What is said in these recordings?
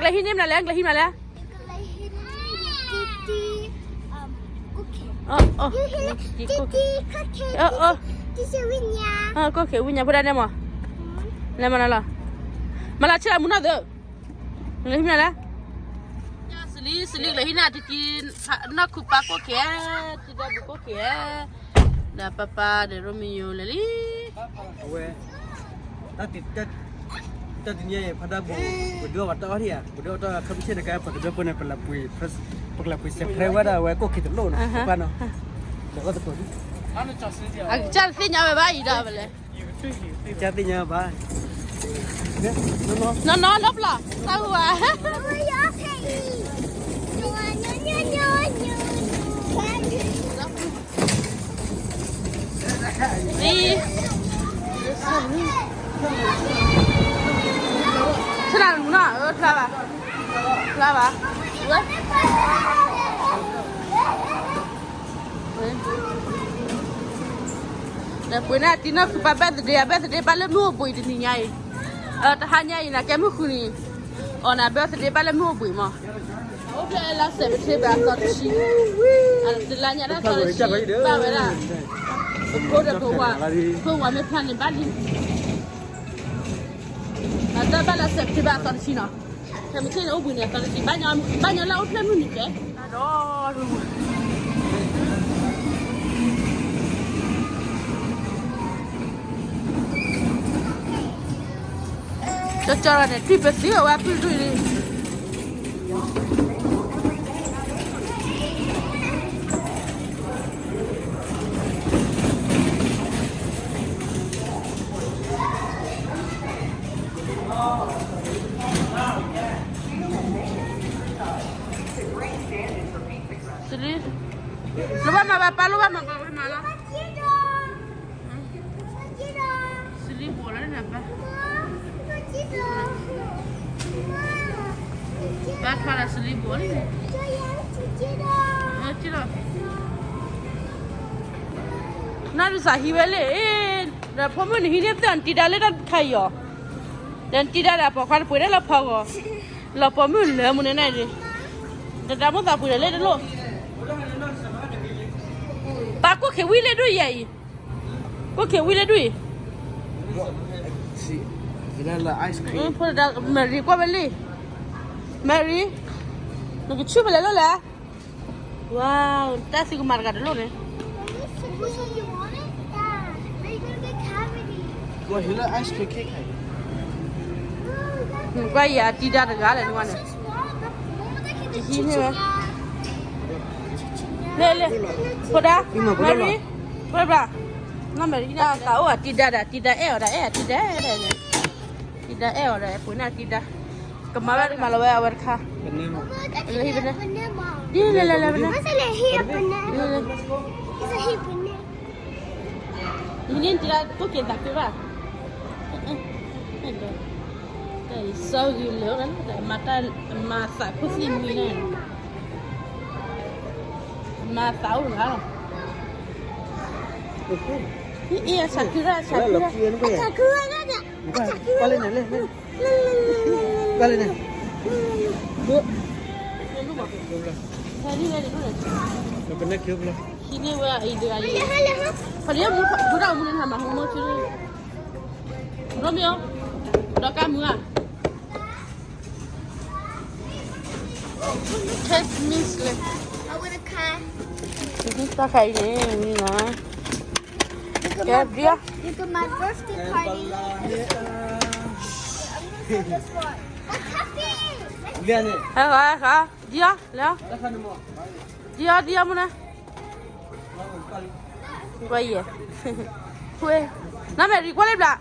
cái hình em là lấy cái hình mà lấy có kiểu nhà bên đây mà làm mà là chơi muốn nào được lấy hình là xử lý lấy hình nào thì nó cúp ba có kia thì đã bị có kia đã papa để Romeo lấy đi tadinya pada berdua waktu hari ya berdua waktu kami sih dekat pada pun pelapui seprema dah kok kita loh apa no dah tu pun chắc xin nhau về gì đó vậy jadinya apa nó lấp là sao vậy đi thế nào muốn à ra bà để bữa nay thì nó phải birthday ba lớp mua bụi thì nhảy hai nhảy là cái mức khuni na birthday ba lớp mua bụi mà ok là sẽ bị thế bà sao chi từ là nhà đó sao chi ba vậy là cô đã cô qua mấy plan này ba đi ada bala september tahun sini. Kami sini ubun ya tahun sini banyak laut lemun ni ke. Aduh. Cara ni trip dia apa tu ni? Sini. Lupa apa mana? Sini boleh ni apa? Bác pha là xử lý bún này. Chứ đâu. Nó đi xài về lên. Rồi phong mình hi nếp tiền tida lên khai yo. Dan tida là bỏ khoan bưởi đó là phao go. Là phong mình lỡ muốn này đi. Dan đã muốn ta bưởi lên luôn. Ta có khẩu vị lên đuôi vậy. Có khẩu vị lên đuôi. Vanilla ice cream. Put it down. Mary qua bên đi. Mary. Nó cứ chụp lại luôn nè. Wow, ta sẽ cùng margar luôn nè. Vanilla ice cream cake hay. Quay ya tidak ada galan mana. Ini le. Poda. Mary. Poda. Nó Mary na tahu tidak ada tidak ada punya tidak. Kemarin malah awal kah. Lehi benar. Dia le benar. Masa lehi apa benar? Lehi benar. Ini tidak tu kita kira. Đây sau gì nữa đó, mà xả có xin gì này, mà sáu rồi hả? Iya Sakura. Sakura kan tak? Kau lên này. Kau lên này. Bu. Tadi dulu. Kau pernah kira belum? Sini wa ide aja. Padahal budak umur ni sama umur tu. Romeo, dah kamu ah. Test miss le. I want a car. Ini tak kayak ni lah. Ya dia. You got my birthday party. Lihat ni. Hả? Dia, le. Dah kan mau. Dia mana? Quay về. Quê. Nó mẹ đi qua lên đã.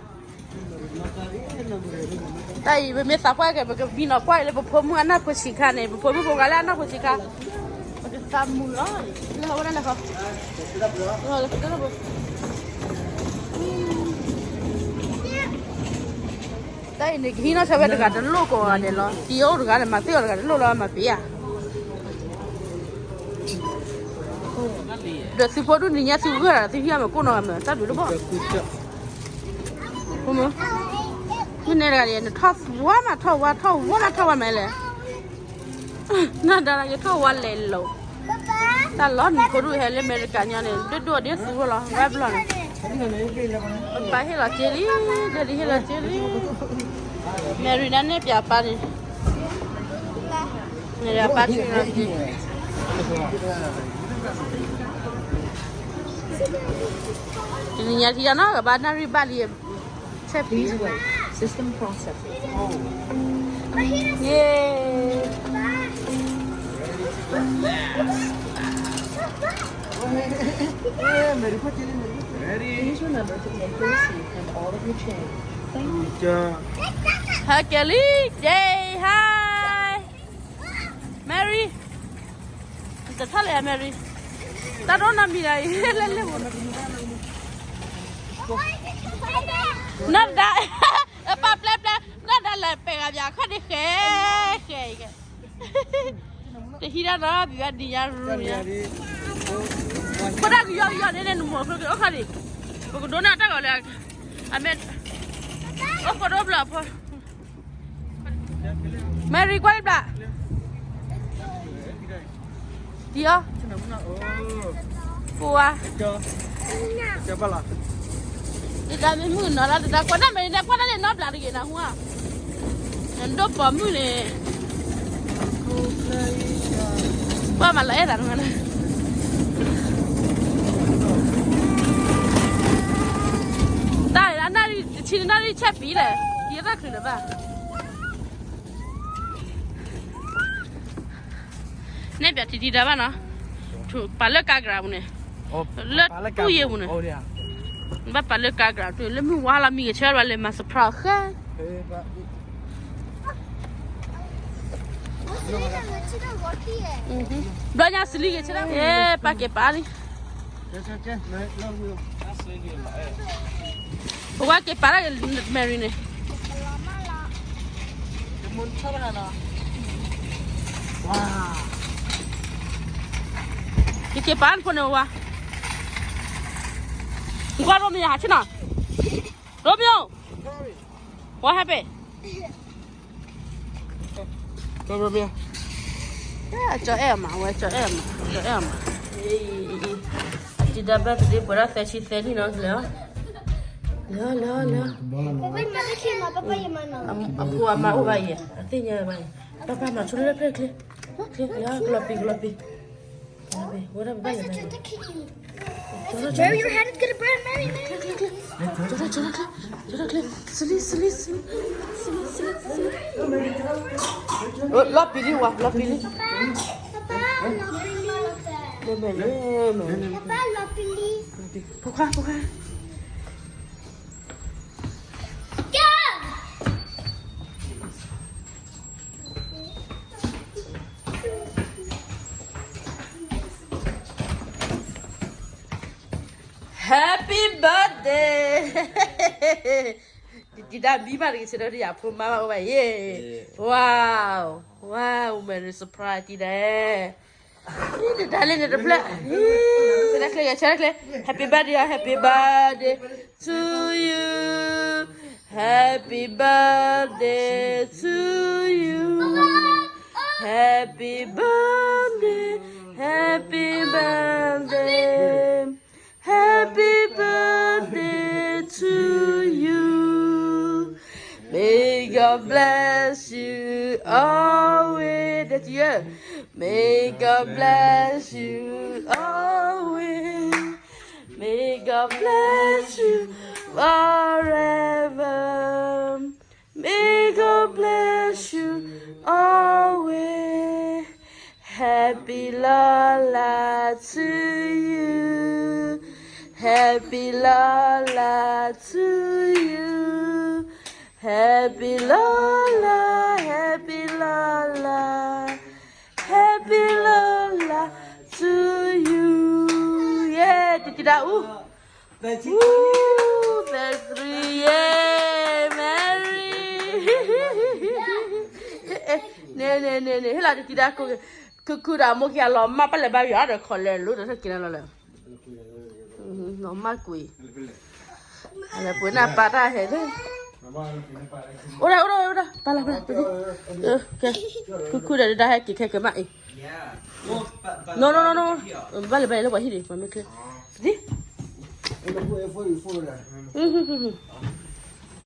Đây bên mẹ sao quay cái vì nó quay lên bộ phim mua ăn nào của chị Kha này, bộ phim mua cái là ăn của chị Kha. Cái sao mua đó? Nó không ăn được không? Rồi, cái đó. Đây này khi nó sẽ về được cả đến lô của này lo, tiêu được cả này mà tiêu được cả đến lô lo mà bị à? Được sư phụ đun nhà sư phụ là sư phụ mà cô nào mà sao được không? Không mà. Cái này là gì? Thao quá mà thao quá mày này. 那当然就靠我来喽。但老你可都还来买的干娘呢，多点事了，来不了。把黑了这里，这里黑了这里。买瑞那那边把的，那边把去了的。你家提那个把那瑞把的，才皮。System process. Yeah. Please remember to take your receipt and all of your change. Thank you. Hi, Kelly. Yay. Hi. Mary. It's a Mary. That don't know me. Not that. Ba bla bla, not that la pega ya, can it hey. The heater up, you got the room. But I got your more. Okay, but don't not like I meant. Oh, for double. Mary, quite black. Dear, Boa. Cái cái mưa nó là đã qua năm này nó là cái nào hoa, nên đốt bỏ mưa này, qua mà lấy ra rồi này, đây là na đi chỉ na đi chép bí này, đi ra khử nữa ba, này bây giờ đi ra ba nó, chụp ba lơ cá gạo này, lơ cua yêu này. Bắt bà lơ cá gạo rồi lấy mua hoa là mình chơi vào lấy mà surprise khác. Đó nhà xử lý cái chứ đó. Bà cái bà đi. Qua cái bà là Mary này. Cái bà ăn con nào à? Qua Romeo hả chứ nào? Romeo, what happened? Go Romeo. Cho em mà. Chị đã bắt đi bữa đó phải chị thấy đi nó lỡ. Aku mà vậy. Thế nhờ mày. Papa mà xuống đây kìa. Gloppy. What up vậy? Jerry, your head is gonna burn, Mary. Loppy đi qua, loppy đi. Papa, Loppy. Phụ khoa. Happy birthday! Did that be my considered ya put mama over here? Wow, very surprised today. The darling of the black. Happy birthday to you. Happy birthday to you. Happy birthday. Happy birthday to you. May God bless you always. That's you. May God bless you always. May God bless you forever. May God bless you always. Happy Lola to you. Happy Lola to you. Happy Lola, happy Lola. Happy Lola to you. Yeah, did you that? Ooh, that's 3. Yeah, Mary. Nè. Thế là did that? Cứ đã mua kia lò mà bắt lại bao giờ được khỏi lên lúc đó sẽ kia nó là nó mát quỷ. Là bữa nào bà ra hết đấy. Ora, pala. Okay. Kuku dah hai ki ke mai. No. Vale, lo voy a ir, para mí que. ¿Sí?